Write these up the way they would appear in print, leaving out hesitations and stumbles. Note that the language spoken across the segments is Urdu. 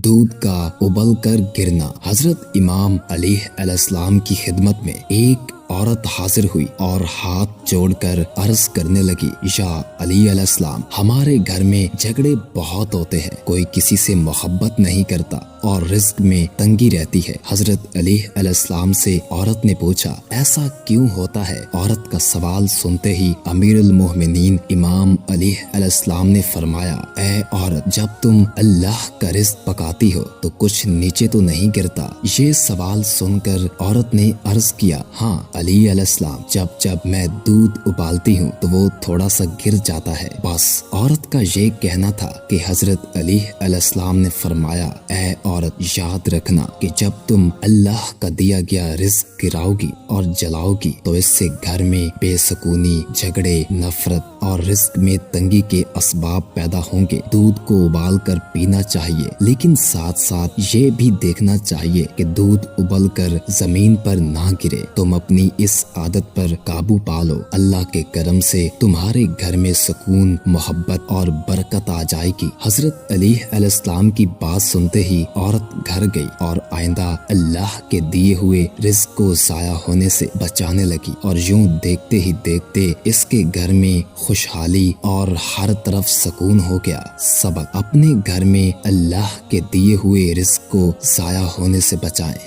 دودھ کا ابل کر گرنا۔ حضرت امام علیہ السلام کی خدمت میں ایک عورت حاضر ہوئی اور ہاتھ جوڑ کر عرض کرنے لگی، یا علی علیہ السلام، ہمارے گھر میں جھگڑے بہت ہوتے ہیں، کوئی کسی سے محبت نہیں کرتا اور رزق میں تنگی رہتی ہے۔ حضرت علی علیہ السلام سے عورت نے پوچھا، ایسا کیوں ہوتا ہے؟ عورت کا سوال سنتے ہی امیر المومنین امام علی علیہ السلام نے فرمایا، اے عورت، جب تم اللہ کا رزق پکاتی ہو تو کچھ نیچے تو نہیں گرتا؟ یہ سوال سن کر عورت نے عرض کیا، ہاں علی علیہ السلام، جب میں دودھ ابالتی ہوں تو وہ تھوڑا سا گر جاتا ہے بس۔ عورت کا یہ کہنا تھا کہ حضرت علی علیہ السلام نے فرمایا، اے عورت، یاد رکھنا کہ جب تم اللہ کا دیا گیا رزق گراؤ گی اور جلاؤ گی تو اس سے گھر میں بے سکونی، جھگڑے، نفرت اور رزق میں تنگی کے اسباب پیدا ہوں گے۔ دودھ کو ابال کر پینا چاہیے، لیکن ساتھ ساتھ یہ بھی دیکھنا چاہیے کہ دودھ ابل کر زمین پر نہ گرے۔ تم اپنی اس عادت پر قابو پالو، اللہ کے کرم سے تمہارے گھر میں سکون، محبت اور برکت آ جائے گی۔ حضرت علی علیہ السلام کی بات سنتے ہی عورت گھر گئی اور آئندہ اللہ کے دیے ہوئے رزق کو ضائع ہونے سے بچانے لگی، اور یوں دیکھتے ہی دیکھتے اس کے گھر میں خوشحالی اور ہر طرف سکون ہو گیا۔ سبق: اپنے گھر میں اللہ کے دیے ہوئے رزق کو ضائع ہونے سے بچائیں۔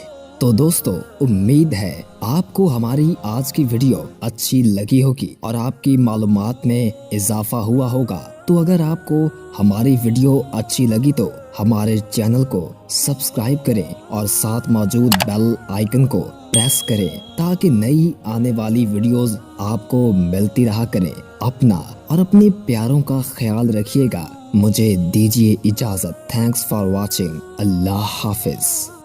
تو دوستو، امید ہے آپ کو ہماری آج کی ویڈیو اچھی لگی ہوگی اور آپ کی معلومات میں اضافہ ہوا ہوگا۔ تو اگر آپ کو ہماری ویڈیو اچھی لگی تو ہمارے چینل کو سبسکرائب کریں اور ساتھ موجود بیل آئیکن کو پریس کریں تاکہ نئی آنے والی ویڈیوز آپ کو ملتی رہا کریں۔ اپنا اور اپنے پیاروں کا خیال رکھیے گا۔ مجھے دیجیے اجازت۔ Thanks for watching. اللہ حافظ۔